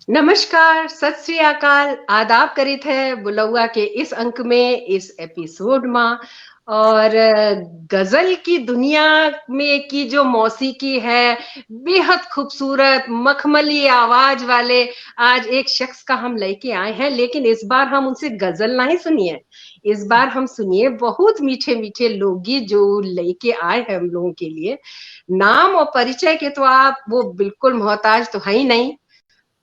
नमस्कार, सत श्री अकाल, आदाब करीत है बुलौआ के इस अंक में, इस एपिसोड में। और गजल की दुनिया में की जो मौसीकी है, बेहद खूबसूरत मखमली आवाज वाले आज एक शख्स का हम लेके आए हैं। लेकिन इस बार हम उनसे गजल नहीं सुनिए, इस बार हम सुनिए बहुत मीठे मीठे लोकगीत जो लेके आए हैं हम लोगों के लिए। नाम और परिचय के तो आप वो बिल्कुल मोहताज तो है ही नहीं,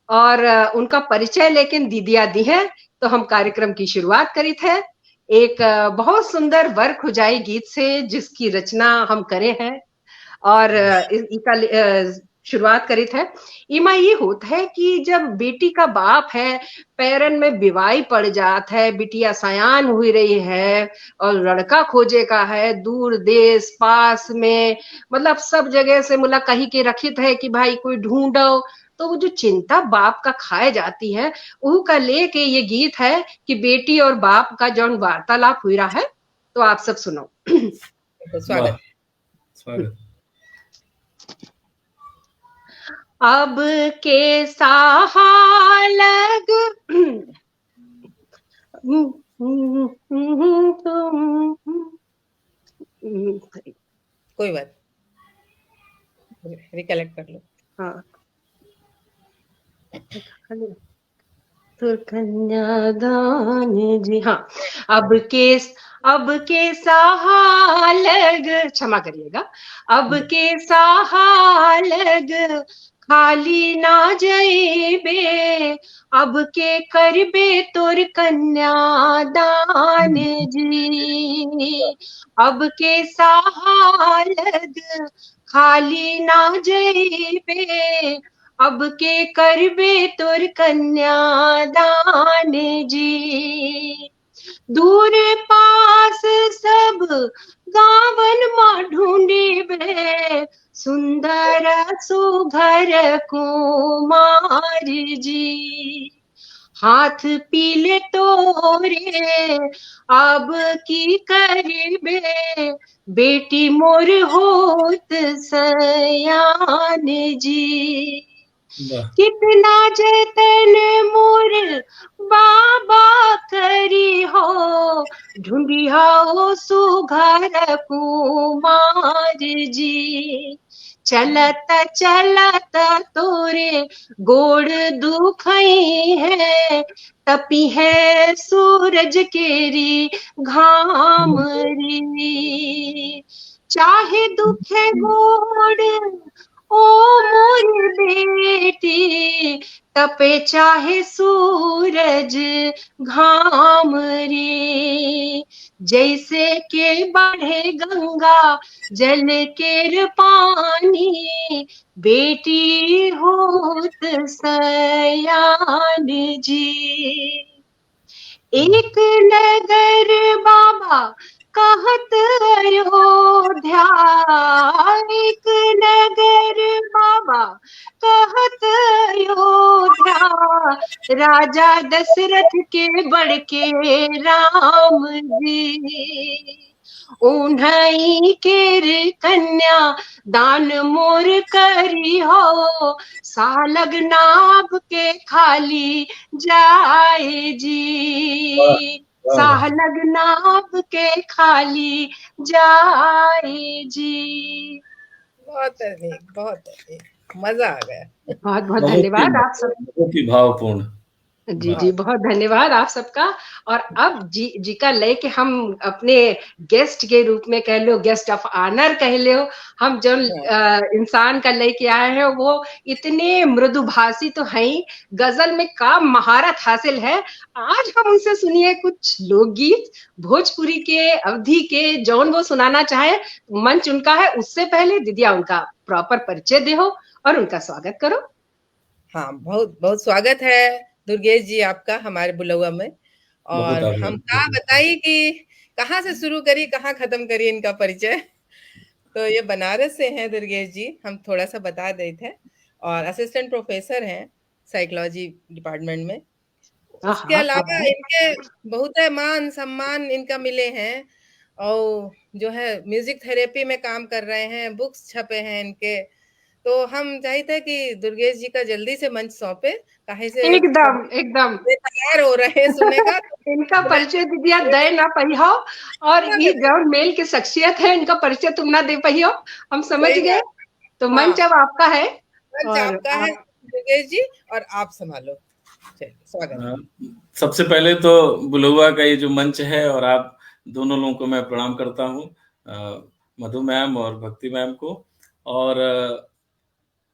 और उनका परिचय लेकिन दीदिया दी है। तो हम कार्यक्रम की शुरुआत करी थे एक बहुत सुंदर वर खुजाई गीत से, जिसकी रचना हम करे हैं। और इसका शुरुआत करी थे। इमा ये होता है कि जब बेटी का बाप है, पैरन में बीवाई पड़ जात है, बिटिया सयान हुई रही है और लड़का खोजे का है दूर देश पास में, मतलब सब जगह से मुला कही के रखित है कि भाई कोई ढूंढो। तो वो जो चिंता बाप का खाए जाती है, ऊ का लेके ये गीत है कि बेटी और बाप का जौन वार्तालाप हुई रहा है। तो आप सब सुनो। स्वागत स्वागत। अब के सालग कोई बात, रिकलेक्ट कर लो। हाँ, तो कन्यादान जी, हाँ। अब के सालग, क्षमा करिएगा। अब के सालग खाली ना जाइबे, अब के करबे तोर कन्यादान जी। अब के सालग खाली ना जाइबे, अब के करबे तोर कन्यादान जी। दूर पास सब गावन मां ढूंढिबे, सुंदर सुघर कुमार जी। हाथ पीले तोरे अब की करिबे, बेटी मोर होत सयान जी। कितना जतन मोर बाबा करी हो, ढूंढिया ओ सुघर कुमार जी। चलत चलत तोरे गोड़ दुखई है, तपी है सूरज केरी घाम री। चाहे दुखे गोड़ ओ मोर बेटी, तपे चाहे सूरज घाम रे। जैसे के बढ़े गंगा जल केर पानी, बेटी होत सयान जी। एक नगर बाबा कहत अयोध्या, एक नगर बाबा कहत अयोध्या, राजा दशरथ के बड़के राम जी। उन्हई केर कन्या दान मोर करी हो, सालग नाभ के खाली जाए जी। सालग नाभ के खाली जाए जी। बहुत अधिक, बहुत अधिक मजा आ गया। बहुत बहुत धन्यवाद आप सब। बहुत ही भावपूर्ण। जी जी, बहुत धन्यवाद आप सबका। और अब जी का लेके हम अपने गेस्ट के रूप में कह लो, गेस्ट ऑफ ऑनर कह लो, हम जो इंसान का लेके आए हैं वो इतने मृदुभाषी तो हैं ही, गजल में का महारत हासिल है। आज हम उनसे सुनिए कुछ लोकगीत भोजपुरी के अवधि के, जौन वो सुनाना चाहे मंच उनका है। उससे पहले दीदिया उनका प्रॉपर परिचय दे हो और उनका स्वागत करो। हाँ, बहुत बहुत स्वागत है दुर्गेश जी आपका हमारे बुलौआ में। और हम कहा बताइए कि कहाँ से शुरू करी कहाँ खत्म करी इनका परिचय। तो ये बनारस से हैं दुर्गेश जी, हम थोड़ा सा बता देते थे। और असिस्टेंट प्रोफेसर हैं साइकोलॉजी डिपार्टमेंट में। उसके अलावा इनके बहुत मान सम्मान इनका मिले हैं, और जो है म्यूजिक थेरेपी में काम कर रहे हैं, बुक्स छपे हैं इनके। तो हम चाहते कि दुर्गेश जी का जल्दी से मंच सौंपे, काहे से एकदम सभी एकदम तैयार हो रहे हैं सुनने का। इनका परिचय दिया दे ना पहियो, और ये जौन मेल की शख्सियत है इनका परिचय तुम ना दे पहियो, हम समझ सही गए। बात। तो हाँ, मंच अब आपका है मंच और आपका है आप दुर्गेश जी, और आप संभालो। चलिए, स्वागत है। सबसे पहले तो बुलौआ का ये जो मंच है और आप दोनों लोगों को मैं प्रणाम करता हूँ, मधु मैम और भक्ति मैम को। और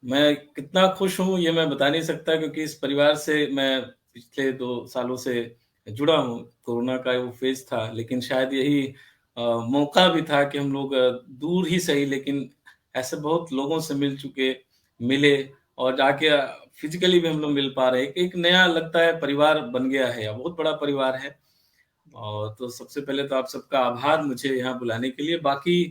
मैं कितना खुश हूँ ये मैं बता नहीं सकता, क्योंकि इस परिवार से मैं पिछले 2 सालों से जुड़ा हूँ। कोरोना का वो फेज था, लेकिन शायद यही मौका भी था कि हम लोग दूर ही सही लेकिन ऐसे बहुत लोगों से मिले और जाके फिजिकली भी हम लोग मिल पा रहे हैं। एक नया लगता है परिवार बन गया है, या बहुत बड़ा परिवार है। और तो सबसे पहले तो आप सबका आभार मुझे यहाँ बुलाने के लिए। बाकी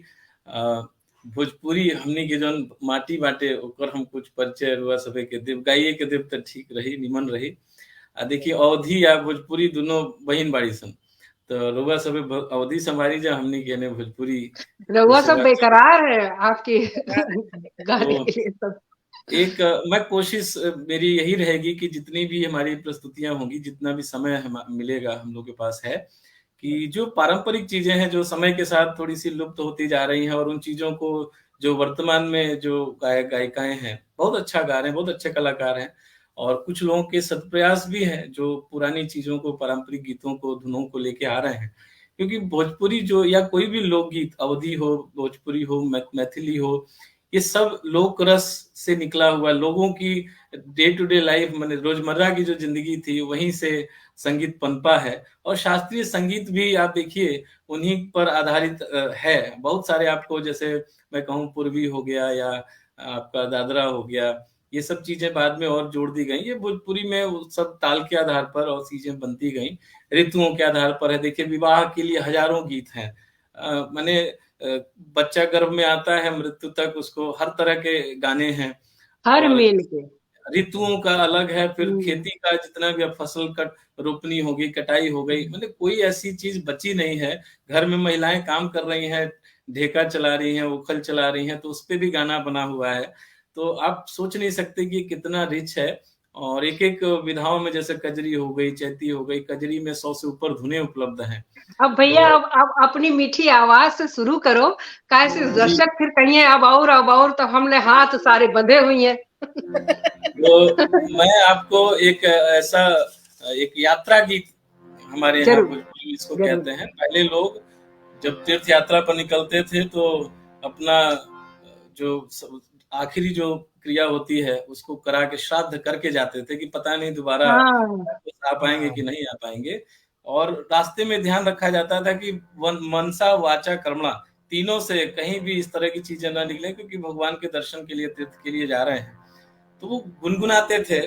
भोजपुरी हमनी के जौन माटी बाटे ओकर हम कुछ परिचय रुआ सभे के देव गाइए के देव त ठीक रही, निमन रही। देखिए अवधी या भोजपुरी दोनों बहिन बाड़ी सन, तो रुआ सभे अवधी संभारी जा, हमनी के ने भोजपुरी रउआ सब सेवा। बेकरार है आपके गाने तो के लिए सब। एक मैं कोशिश मेरी यही रहेगी कि जितनी भी हमारी प्रस्तुतियां होंगी, जितना भी समय मिलेगा हम लोग के पास है, कि जो पारंपरिक चीजें हैं जो समय के साथ थोड़ी सी लुप्त होती जा रही हैं, और उन चीजों को जो वर्तमान में जो गायक गायिकाएं हैं बहुत अच्छा गा रहे हैं, बहुत अच्छे कलाकार हैं, और कुछ लोगों के सत्प्रयास भी हैं जो पुरानी चीजों को, पारंपरिक गीतों को, धुनों को लेके आ रहे हैं। क्योंकि भोजपुरी जो या कोई भी लोकगीत, अवधी हो, भोजपुरी हो, मैथिली हो, ये सब लोक रस से निकला हुआ, लोगों की डे टू डे लाइफ, माने रोजमर्रा की जो जिंदगी थी वहीं से संगीत पनपा है। और शास्त्रीय संगीत भी आप देखिए उन्हीं पर आधारित है। बहुत सारे आपको, जैसे मैं कहूँ पूर्वी हो गया या आपका दादरा हो गया, ये सब चीजें बाद में और जोड़ दी गई। ये भोजपुरी में वो सब ताल के आधार पर और चीजें बनती गई, ऋतुओं के आधार पर है। देखिए विवाह के लिए हजारों गीत हैं, माने बच्चा गर्भ में आता है मृत्यु तक उसको हर तरह के गाने हैं। हर और मेल के ऋतुओं का अलग है, फिर खेती का जितना भी फसल कट रोपनी होगी, कटाई हो गई, मतलब कोई ऐसी चीज बची नहीं है। घर में महिलाएं काम कर रही हैं, ढेका चला रही हैं, उखल चला रही हैं, तो उस पे भी गाना बना हुआ है। तो आप सोच नहीं सकते कि कितना रिच है। और एक एक विधाओं में, जैसे कजरी हो गई, चैती हो गई, कजरी में 100 से ऊपर धुनें उपलब्ध हैं। अब भैया तो अब अपनी मीठी आवाज से शुरू करो, कैसे जी, दर्शक फिर कहिए अब और तो हमने हाथ सारे बंधे हुए हैं। तो मैं आपको एक ऐसा एक यात्रा गीत, हमारे यहाँ जरूर भोजपुरी इसको जरूर। कहते हैं। पहले लोग जब तीर्थ यात्रा पर निकलते थे तो अपना जो आखिरी जो क्रिया होती है उसको करा के श्राद्ध करके जाते थे, कि पता नहीं दोबारा हाँ वापस आ पाएंगे कि नहीं आ पाएंगे। और रास्ते में ध्यान रखा जाता था कि मनसा वाचा कर्मणा, तीनों से कहीं भी इस तरह की चीजें ना निकले, क्योंकि भगवान के दर्शन के लिए, तीर्थ के लिए जा रहे हैं। तो वो गुनगुनाते थे।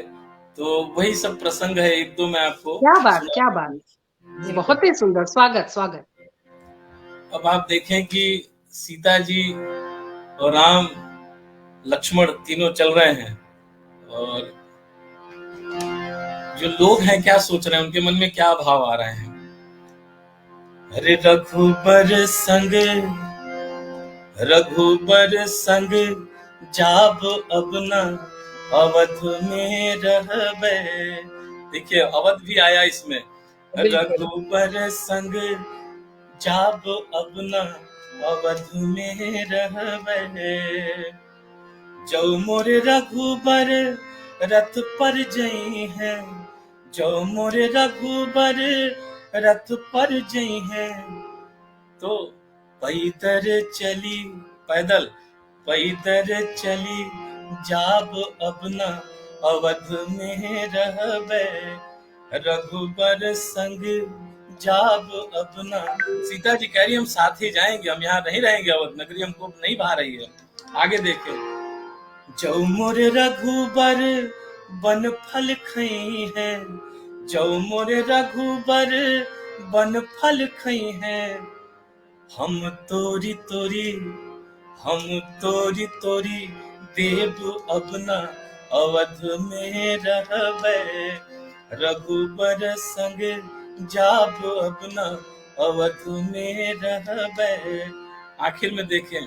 तो वही सब प्रसंग है, एक दो मैं आपको क्या बात, क्या सुना बात, दूं। बहुत ही सुंदर, स्वागत स्वागत। अब आप देखें कि सीता जी और राम लक्ष्मण तीनों चल रहे हैं, और जो लोग हैं क्या सोच रहे हैं, उनके मन में क्या भाव आ रहे हैं। अरे रघुबर संग जाब अब न अवध में रहबे। देखिए अवध भी आया इसमें। रघुबर संग जाब अब न अवध में रहबे, जो मोर रघुबर रथ पर जई है, जो मोर रघुबर रथ पर जई है, तो पैदल चली जाब अब न अवध में रहबे, रघुबर संग जाब अब न। सीता जी कह रही हम साथ ही जाएंगे, हम यहाँ नहीं रहेंगे, अवध नगरी हमको नहीं भा रही है। आगे देखें, जो मोर रघुबर बन फल खई है, जो मोर रघुबर बन फल खई है, हम तोरी तोरी देव अब न अवध में रहबे, रघुबर संग जाब अब न अवध में रहबे। आखिर में देखें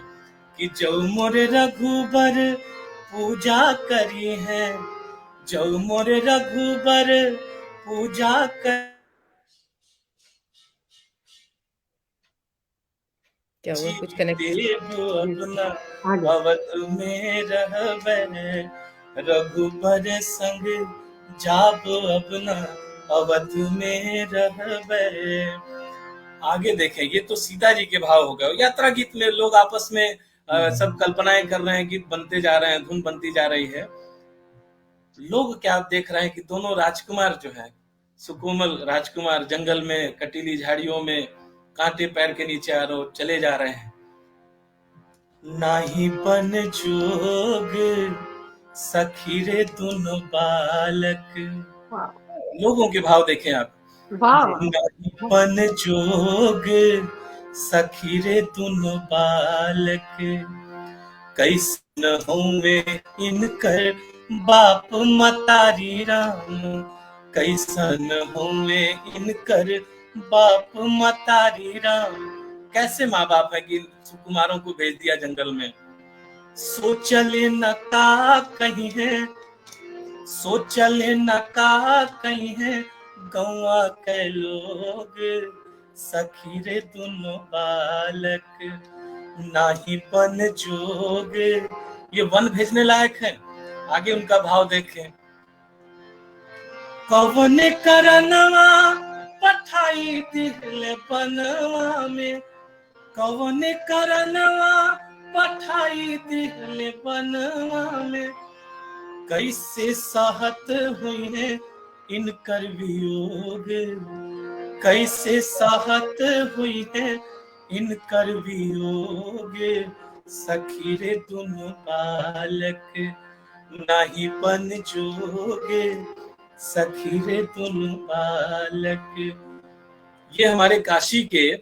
कि जो मोर रघुबर पूजा करी है, जो मोरे रघुबर पूजा कर। क्या हुआ, कुछ कनेक्ट? अपना अवध में रहबे, रघुबर संग जाब अपना अवध में रहबे। आगे देखें, ये तो सीता जी के भाव हो गए। यात्रा गीत में लोग आपस में सब कल्पनाएं कर रहे हैं, गीत बनते जा रहे हैं, धुन बनती जा रही है। लोग क्या देख रहे हैं कि दोनों राजकुमार जो है, सुकोमल राजकुमार जंगल में कटीली झाड़ियों में कांटे पैर के नीचे आ रहे चले जा रहे हैं। नाही बन जोग सखी रे दोनों बालक। लोगों के भाव देखें आप। नाही बन जोग सखी रे दोनों बालक, कैसन होवे इनकर बाप मतारी राम, कैसन होवे इनकर बाप मतारी राम। कैसे माँ बाप है कि सुकुमारों को भेज दिया जंगल में। सोचले न का कहीं है, सोचले न का कहीं है गौआ के लोग, सखी रे दोनों बालक नाही बन जोग। ये वन भेजने लायक है। आगे उनका भाव देखें। कवन करनवा पठाई दिल बनवा में, कवन करनवा पठाई दिल बनवा में, कैसे सहत हुई है इनकर वियोग, कैसे सहत हुई है इनकर वियोग, सखी रे दोनों बालक नाही बन जोगे, सखी रे दोनों बालक। ये हमारे काशी के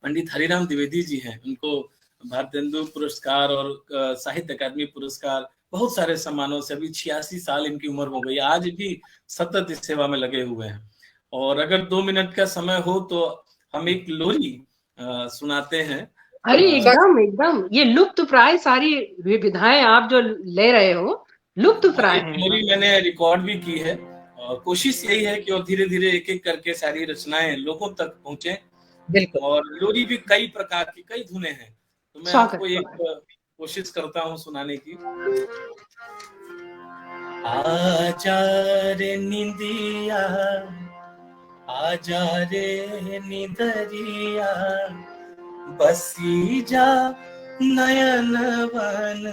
पंडित हरिराम द्विवेदी जी हैं। उनको भारतेंदु पुरस्कार और साहित्य अकादमी पुरस्कार, बहुत सारे सम्मानों से, अभी 86 साल इनकी उम्र हो गई, आज भी सतत इस सेवा में लगे हुए हैं। और अगर 2 मिनट का समय हो तो हम एक लोरी सुनाते हैं। अरे एकदम एकदम, ये लुप्त प्राय सारी विविधाएं आप जो ले रहे हो लुप्त प्राय है। लोरी मैंने रिकॉर्ड भी की है और कोशिश यही है कि और धीरे धीरे एक एक करके सारी रचनाएं लोगों तक पहुंचे। बिल्कुल। और लोरी भी कई प्रकार की, कई धुनें हैं, तो मैं आपको एक कोशिश करता हूँ सुनाने की। आजा रे निंदिया, आजा रे निदरिया, बसी जा नयन वन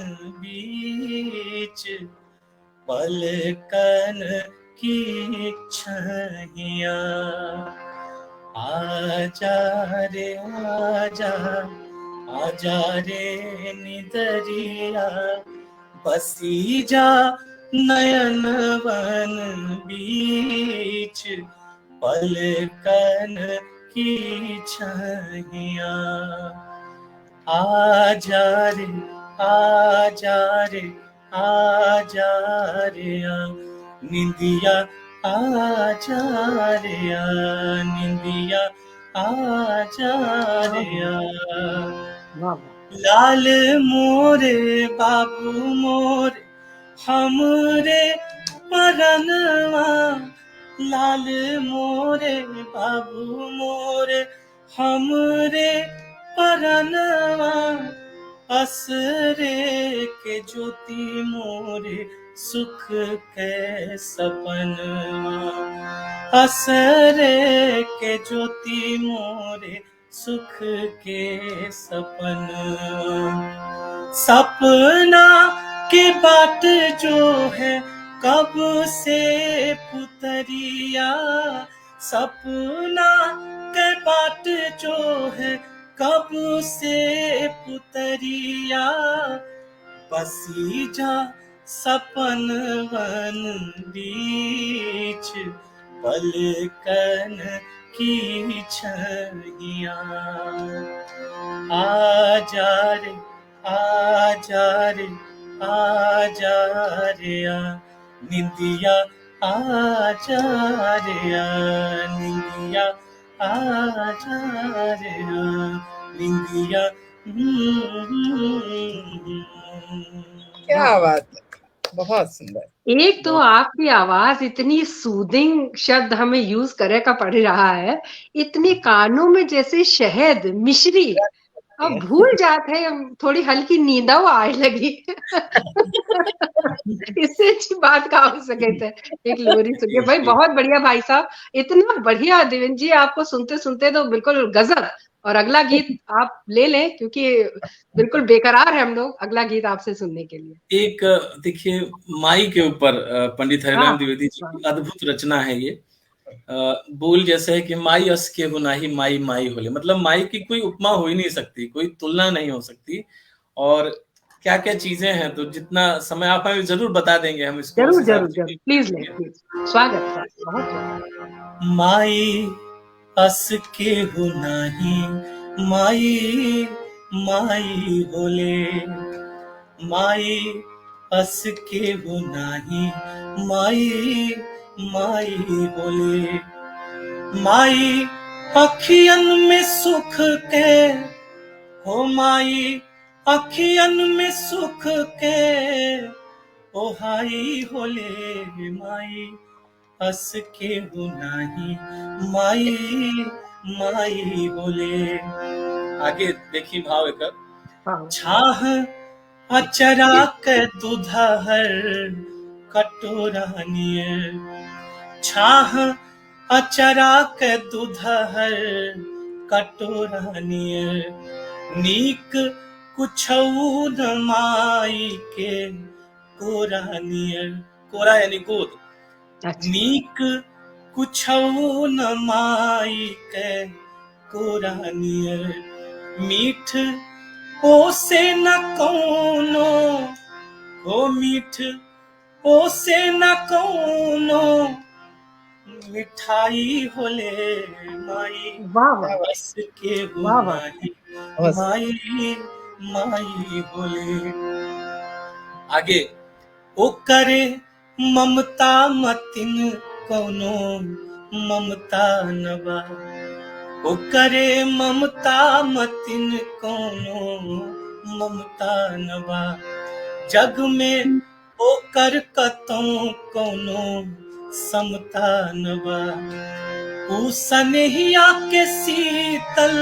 बीच, पलकन की छहिया। आजा रे आजा, आजा रे निदरिया, बसी जा नयन वन बीच, पलकन की छहिया। आजा रे आजा रे आजा रे निंदिया, आजा रे निंदिया, आजा रे। लाल मोरे बाबू मोरे हमरे परनवा, लाल मोरे बाबू मोरे हमरे परनवा, असरे के ज्योति मोरे सुख के सपनवा, असरे के ज्योति मोरे सुख के सपनवा। सपना के बाट जो है कब से पुतरिया, सपना के बाट जो है कब से पुतरिया, बसी जा सपन वन बीच, पलकन की छहिया। आजा रे आजा रे आजा रे निंदिया, आजा रे निंदिया, आजा रे निंदिया। क्या बात है, बहुत सुंदर। एक तो आपकी आवाज इतनी सूदिंग शब्द हमें यूज करे का पड़ रहा है, इतनी कानों में जैसे शहद मिश्री, अब भूल जाते हैं, थोड़ी हल्की नींदा आए लगी। इससे अच्छी बात कहाँ हो सके थे, एक लोरी सुन के। भाई बहुत बढ़िया भाई साहब, इतना बढ़िया देवेंद्र जी, आपको सुनते सुनते तो बिल्कुल गजब। और अगला गीत आप ले लें, क्योंकि बिल्कुल बेकरार है हम लोग अगला गीत आपसे सुनने के लिए। एक देखिए, माई के ऊपर पंडित हरिराम हाँ, द्विवेदी जी की अद्भुत रचना है ये। बोल जैसे है कि माई अस के गुनाही माई माई होले, मतलब माई की कोई उपमा हो ही नहीं सकती, कोई तुलना नहीं हो सकती। और क्या क्या चीजें हैं, तो जितना समय आप हमें जरूर बता देंगे, हम इसको उस जरूर हिसाब जरूर से। जरूर, प्लीज ले, प्लीज। स्वागत है, बहुत स्वागत। माई अस के गुनाही माई माई होले, माई अस के गुनाही माई माई बोले, माई अखियन में सुख के हो, माई अखियन में सुख के ओहाई होले, माई अस के गुनाही माई माई बोले। आगे देखिए भाव एक, छाह अचरा के दूधहर कटोरा नियर, छाह अचरा के दूधहर कटोरा नियर, नीक कुछऊ न माई के कोरा नियर, कोरा यानी गोद, नीक कुछऊ न माई के कोरा नियर, मीठ ओ से न कौनो हो, मीठ ओ से न कौनो मिठाई होले, माई बस के गुनाही माई माई होले। आगे, ओ करे ममता मतिन कौनो ममता नबा, ओ करे ममता मतिन कौनो ममता नबा, जग में ओ कर कतों कौनो समता नबा, ऊ सनहिया के शीतल,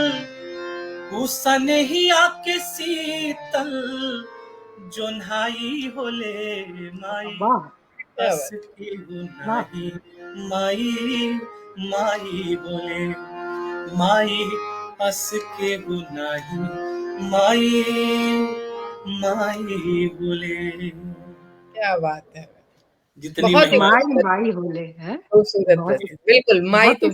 ऊ सनहिया के शीतल जोन्हाई होले, माई बस के गुनाही माई माई बोले, माई बस के गुनाही माई माई बोले। क्या बात है, जितनी माई होले है, बिल्कुल माई तो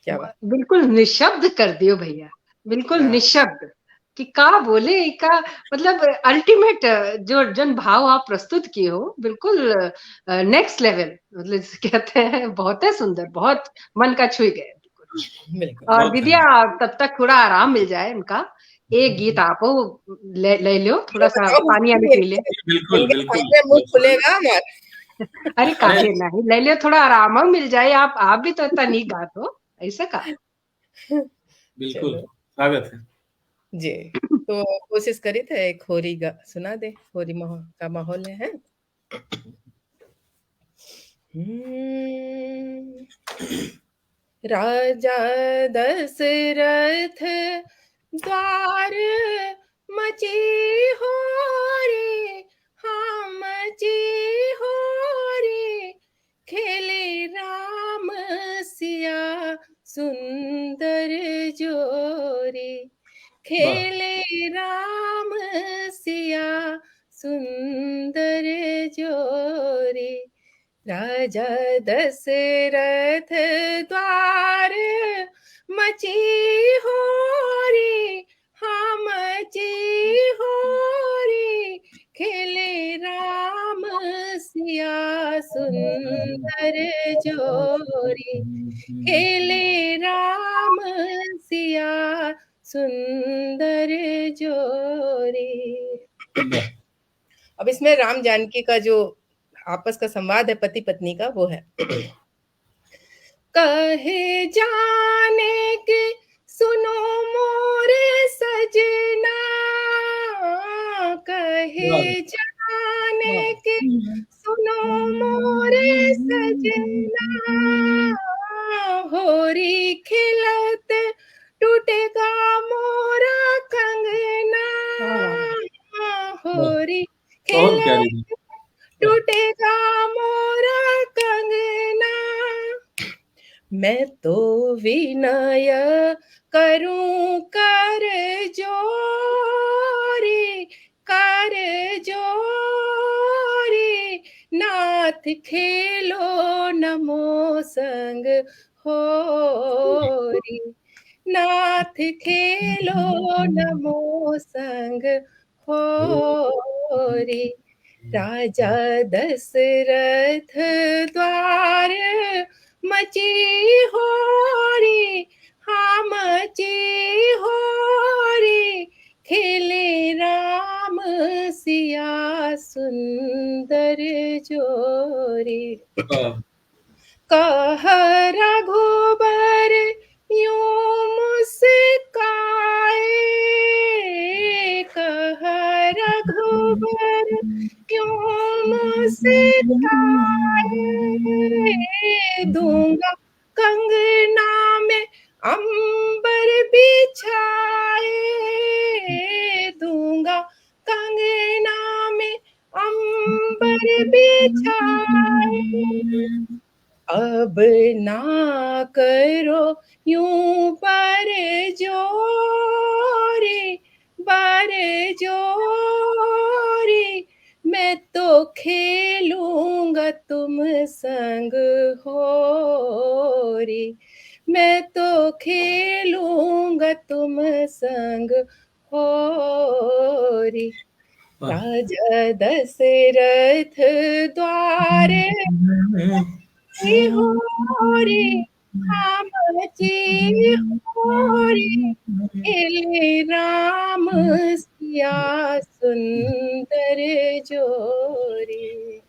क्या बात, बिल्कुल निशब्द कर दियो भैया, बिल्कुल निशब्द कि का बोले का, मतलब अल्टीमेट जो जन भाव आप प्रस्तुत किए हो, बिल्कुल नेक्स्ट लेवल, मतलब कहते हैं बहुत है सुंदर, बहुत मन का छू गए बिल्कुल। और दीदिया तब तक थोड़ा आराम मिल जाए उनका, एक गीत आप ले लो, थोड़ा सा पानी आनी पी ले। बिल्कुल बिल्कुल, मुंह खुलेगा हमारा। अरे काहे नहीं, ले ले थोड़ा आराम मिल जाए, आप भी तो इतना नहीं गात हो, ऐसा का। बिल्कुल स्वागत है जी। तो कोशिश करी थे एक होरी सुना दे, होरी का माहौल है। राजा दशरथ द्वार मची हो रे, हाँ मची हो रे, खेले राम सिया सुंदर जोरे, खेले राम सिया सुंदर जोरे, राजा दशरथ द्वार मची हो रे, हाँ मची हो रे, खेले राम सिया सुंदर जोरी, खेले राम सिया सुंदर जोरी। अब इसमें राम जानकी का जो आपस का संवाद है पति पत्नी का, वो है, कहे जाने के सुनो मोरे सजना, कहे जाने के सुनो मोरे सजना, होरी खिलत टूटेगा मोरा कंगना, होरी खिलत टूटेगा मोरा कंगना। मैं तो विनय करूं कर जोरी, कर जोरी, नाथ खेलो नमो संग होरी, नाथ खेलो नमो संग होरी। राजा दशरथ द्वार मची होरी, हाँ मची होरी, खेले राम सिया सुंदर जोरी। कह रघुबर यूं मुस्काए, कह रघुबर यूं मुस्काए, दूंगा कंगना में अंबर बिछाए, दूंगा कंगना में अंबर बिछाए। अब ना करो यूं बर जोरी, बर जोरी, मैं तो खेलूंगा तुम संग होरी, मैं तो खेलूंगा तुम संग होरी। राजा दशरथ द्वारे होरी, हाँ मची होरी, खेले राम सिया सुंदर जोरी।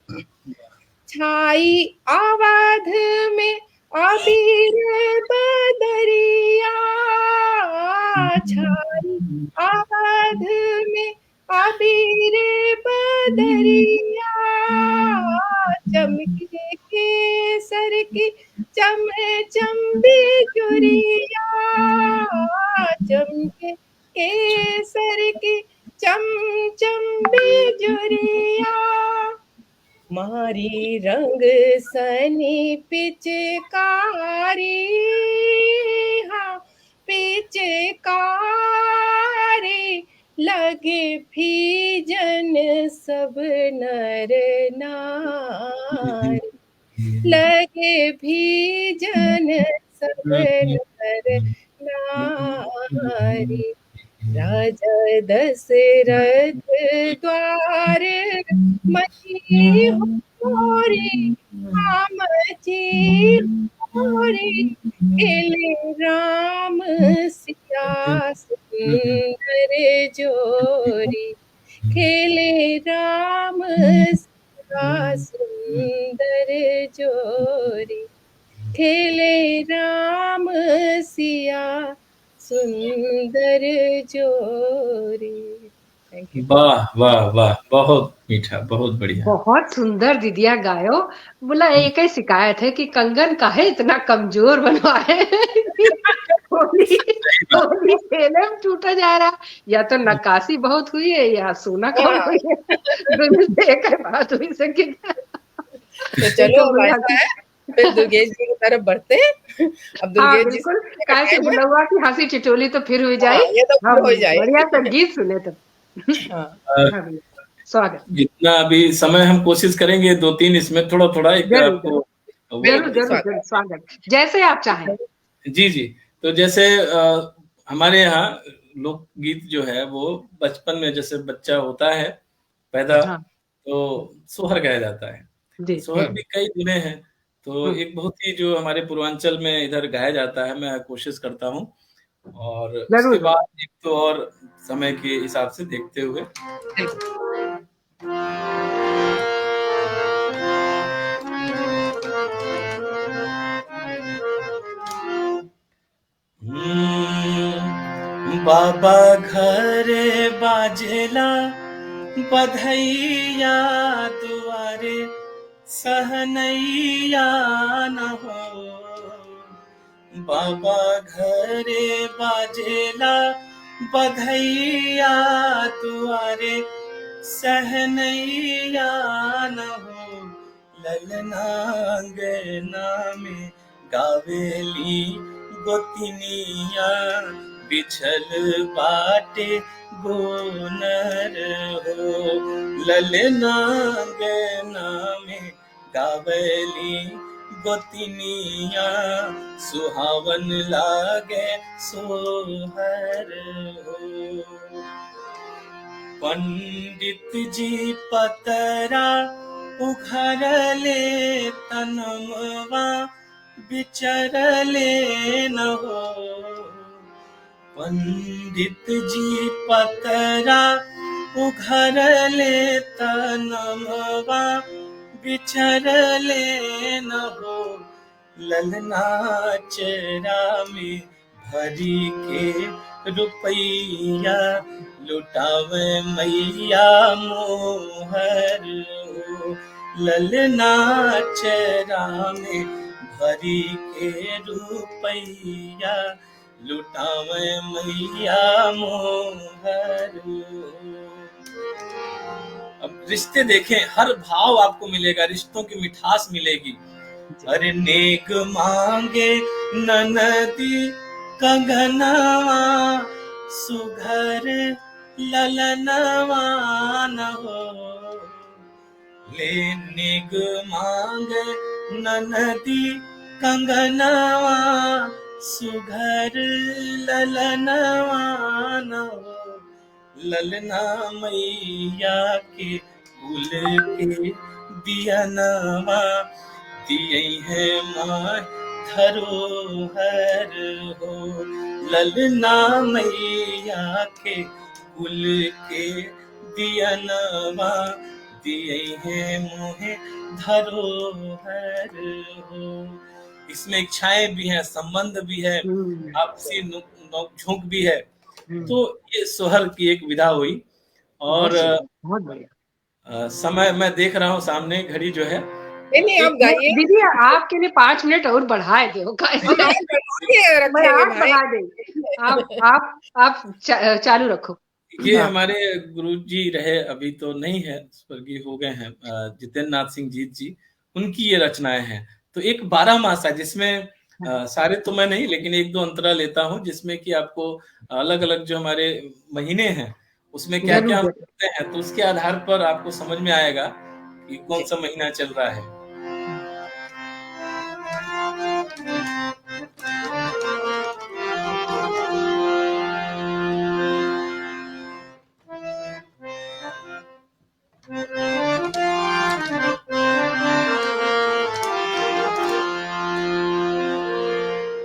छाई अवध में अबीर बदरिया, छाई अवध में अबीर बदरिया, चमके केसर की चम चम्बी चुरिया, चमके केसर की चम चम्बी चुरिया। मारी रंग सनी पिचकारी, हाँ पिचकारी, लगे भीजन सब नर नारी, लगे भीजन सब नर नारी। राजा दशरथ द्वार मची होरी, हाँ मची होरी, खेले राम सिया सुंदर जोरी, खेले राम सिया सुंदर जोरी, खेले राम सिया सुंदर जोरी। वाह वाह वाह, बहुत मीठा, बहुत बढ़िया, बहुत सुंदर दीदिया गायो। बोला एक ही शिकायत है कि कंगन काहे इतना कमजोर बनवाए होली खेले में टूटा जा रहा, या तो नक्काशी बहुत हुई है या सोना कम हुई है, दोनों से एक ही बात हुई सके। तो चलो अब ऐसा है, फिर दुर्गेश जी की तरफ बढ़ते हैं। अब दुर्गेश जी कैसे बुलवा की हंसी टिटोली तो फिर हो जाए, ये तो फिर हो जाए, बढ़िया संगीत सुने तो। स्वागत। जितना अभी समय हम कोशिश करेंगे 2-3 इसमें थोड़ा थोड़ा एक आपको जरूर स्वागत, जैसे आप चाहें। जी जी। तो जैसे हमारे यहाँ लोकगीत जो है वो बचपन में जैसे बच्चा होता है पैदा, तो सोहर गाया जाता है। सोहर भी कई गुने हैं, तो एक बहुत ही जो हमारे पूर्वांचल में इधर गाया जाता है, मैं कोशिश करता हूँ। और उसके बाद एक तो और समय के हिसाब से देखते हुए बाबा घर बाजेला बधैया दुआरे सहनैया न हो, बाबा घरे बाजेला बधैया दुआरे सहनैया न हो, ललना अंगना में गावेली गोतिनिया, बिछल बाटे गोनर हो, ललना अंगना में गावेली गोतिनिया, सुहावन लागे सोहर हो। पंडित जी पतरा उघरले तनमवा बिचरले न हो, पंडित जी पतरा उघरले तनमवा बिचरले न हो, ललना चेरा में भरी के रुपैया, लुटावे मैया मोहर हो, ललना चेरा में भरी के रुपैया, लुटावे मैया मोहर हो। अब रिश्ते देखें, हर भाव आपको मिलेगा, रिश्तों की मिठास मिलेगी। अरे नेक मांगे ननदी कंगनवा, सुघर ललनवा न हो, ले नेक मांगे ननदी कंगनवा, सुघर ललनवा न हो, ललना मैया के कुल के दियनवा, दिए है माँ धरोहर हो, ललना मैया के कुल के दियनवा, दिए है मोहे धरोहर हो। इसमें इच्छाएं भी हैं, संबंध भी है, आपसी नोक-झोंक भी है। तो ये सोहर की एक विधा हुई। और बहुत बढ़िया। समय मैं देख रहा हूँ सामने, घड़ी जो है। नहीं आप गाइए दीदी, आपके लिए 5 मिनट और बढ़ाए दो, आप चालू रखो। ये हमारे गुरुजी रहे, अभी तो नहीं है, स्वर्गीय हो गए हैं, जितेंद्र नाथ सिंह जीत जी, उनकी ये रचनाएं हैं। तो एक 12 मासा, जिसमें सारे तो मैं नहीं, लेकिन 1-2 अंतरा लेता हूँ, जिसमें कि आपको अलग अलग जो हमारे महीने हैं उसमें क्या क्या हम करते हैं, तो उसके आधार पर आपको समझ में आएगा कि कौन सा महीना चल रहा है।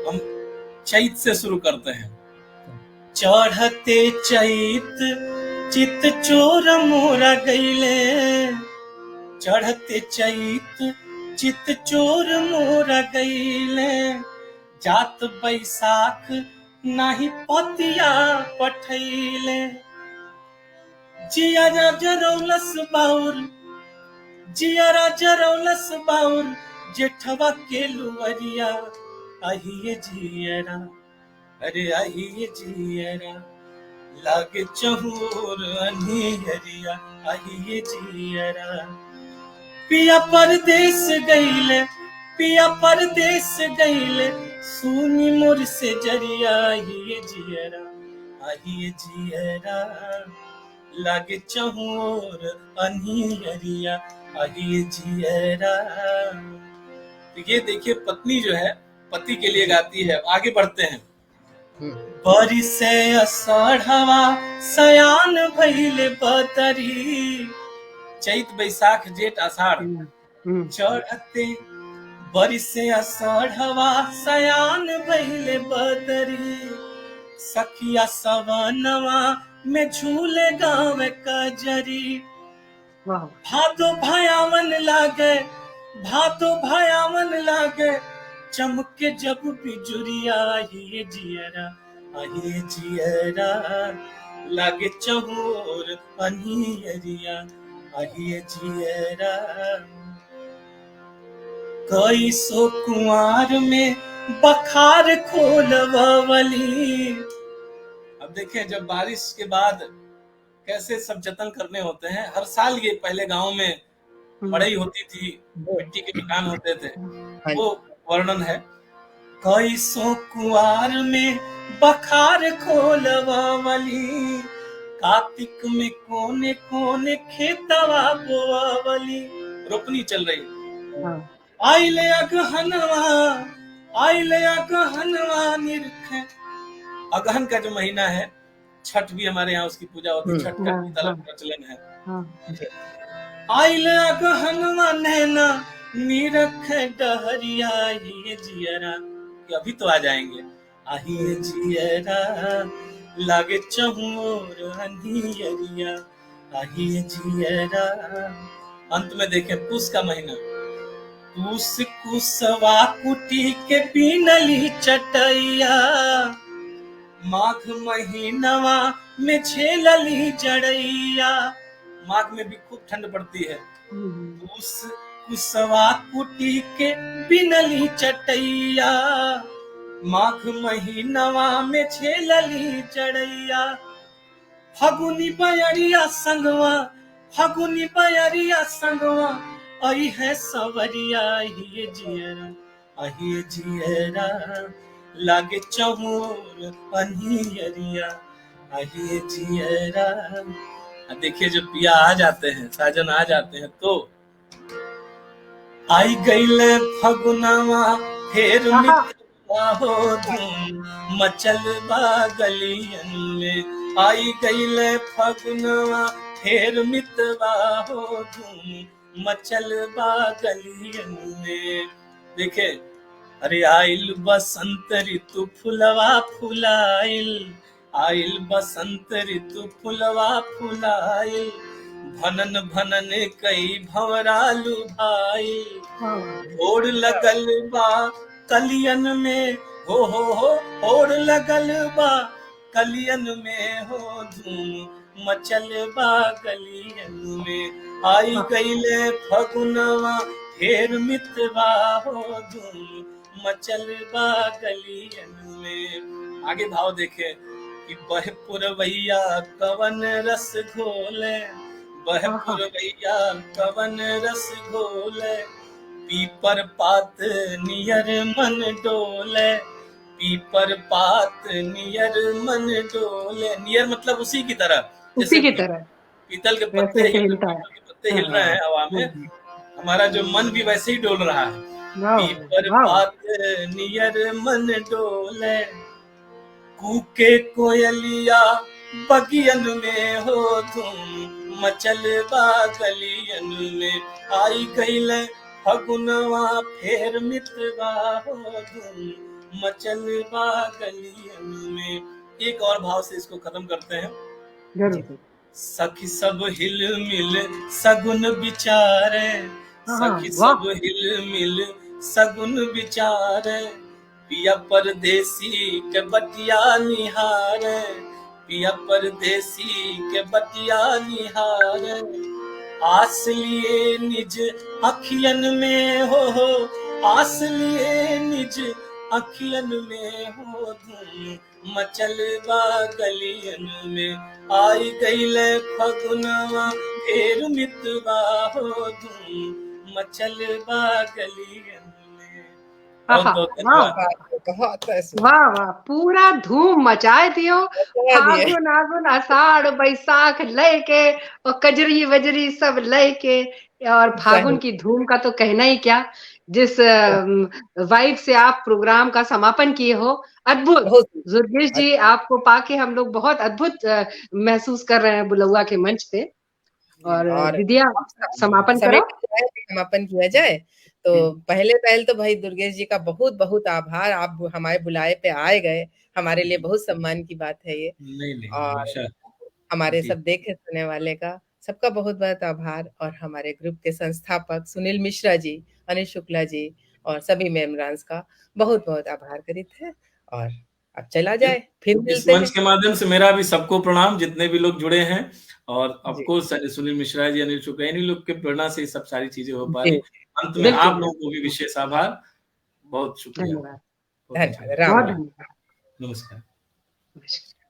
हम चैत से शुरू करते हैं। चढ़ते चैत चित चोर मोरा गईले, चढ़ते चैत चित चोर मोरा गईले, जात बैसाख नाही पतिया पठैले, जियारा जरौलस बाउर, जियारा जरौलस बाउर, जेठवा के लुवरिया, आहिए जियरा, अरे आहिए जियरा, लागे चहूर अनिहरिया, आहिए जियरा, पिया परदेस गईले, पिया परदेस गईले, सुनी मोर से जरिया, आहिए जियरा, आहिए जियरा, लागे चहूर अनिहरिया, आहिए जियरा। तो ये देखिए, पत्नी जो है पति के लिए गाती है। आगे बढ़ते हैं। बरिसे अषाढ़वा सयान भइले बदरी, चैत बैसाख जेठ आषाढ़ चढ़ते, बरिसे अषाढ़वा सयान भइले बदरी, सखिया सवनवा में झूले गाँव कजरी, भादो भयावन लागे, भादो भयावन लागे, चमके जब बिजुरिया, आहिए जियरा, आहिए जियरा, लागे चहुर अनियरिया आहिए जियरा कई सो कुंवार में बखार खोलवली। अब देखिए जब बारिश के बाद कैसे सब जतन करने होते हैं, हर साल ये पहले गांव में पढ़ाई होती थी, मिट्टी के मकान होते थे, वो वर्णन है। कई सो कुंवार में बखार खोलवली कार्तिक में कोने कोने खेतवा बोवली। रोपनी चल रही आइले अगहनवा निरखे। अगहन का जो महीना है, छठ भी हमारे यहाँ उसकी पूजा होती है, छठ का तलब प्रचलन है। आइले अगहनवा नैना निरखे डहरिया ये जियरा, अभी तो आ जाएंगे। आहिए जियरा लागे चहुर अनियरिया आहिए जियरा। अंत में देखें पूस का महीना, पूस कुसवा कुटी के पीनली चटैया माघ महीनवा में झेलली जड़ैया। माघ में भी खूब ठंड पड़ती है। पूस कुसवा कुटी के पीनली चटैया माघ महीनवा में झेलली जड़ैया। फगुनी बयरिया संगवा आई है सवरिया ये जियरा आहिए जियरा लागे चहुर अनियरिया आहिए जियरा। देखिए जब पिया आ जाते हैं, साजन आ जाते हैं, तो आई गईले फगुनवा फेर मितवा हो धूम मचल बा गलियन में। आई गईले फगुनवा फेर मितवा हो धूम मचल बा गलियन में। देखे अरे आइल बसंत ऋतु फुलवा फुलाइल, आइल बसंत ऋतु फुलवा फुलाइल भनन भनन कई भंवरालू भाई। ओढ़ लगल बा कलियन में हो ओढ़ लगल बा कलियन में हो धूम मचल बा गलियन में। आई गईले फगुनवा फेर मितवा हो धूम मचल बा गलियन में। आगे भाव देखे कि बह पुरवैया कवन रस घोले, बह पुरवैया कवन रस घोले पीपर पात नियर मन डोले, पीपर पात नियर मन डोले। नियर मतलब उसी की तरह, उसी की तरह पीतल के पत्ते हिल रहे हैं हवा में, हमारा जो मन भी वैसे ही डोल रहा है। पीपर पात नियर मन डोले कूके कोयलिया बगियन में हो धूम मचल बा गलियन में। आई गईले फगुनवा फेर मितवा हो धूम मचल बा गलियन में। एक और भाव से इसको खत्म करते हैं। सखी सब हिल मिल सगुन विचारे, सखी सब हिल मिल सगुन विचारे पिया परदेसी के बटिया निहारे, पिया परदेसी के बटिया निहारे। आस लिए निज अखियन में हो आस लिए निज अखियन में हो धूम मचल बा गलियन में। आई गईले फगुनवा फेर मितवा हो धूम मचल बा गलियन में। वाह वाह, पूरा धूम मचाए दियो। फागुन आगुन आषाढ़ बैसाख लय के और कजरी वजरी सब लय के, और फागुन की धूम का तो कहना ही क्या। जिस वाइब से आप प्रोग्राम का समापन किए हो, अद्भुत। दुर्गेश जी, आपको पाके हम लोग बहुत अद्भुत महसूस कर रहे हैं बुलौआ के मंच पे। और दीदिया समापन करो। समापन किया जाए तो पहले तो भाई दुर्गेश जी का बहुत बहुत आभार। आप हमारे बुलाए पे आए गए, हमारे लिए बहुत सम्मान की बात है ये। नहीं, और हमारे सब देखे सुने वाले का सबका बहुत बहुत आभार। और हमारे ग्रुप के संस्थापक सुनील मिश्रा जी, अनिल शुक्ला जी और सभी मेम्बरांस का बहुत बहुत आभार करित है। और अब चला जाए, फिर इस मिलते मंच हैं। के माध्यम से मेरा भी सबको प्रणाम, जितने भी लोग जुड़े हैं, और जी आपको सुनील मिश्रा जी, अनिल शुक्ला, इन्हीं लोग के प्रेरणा से सब सारी चीजें हो पा जी रही। अंत में बिल्कुल आप लोगों को भी विशेष आभार, बहुत शुक्रिया, धन्यवाद, बहुत अच्छा धन्यवाद, लगा। राम बहुत राम। धन्यवाद। नमस्कार। नमस्कार।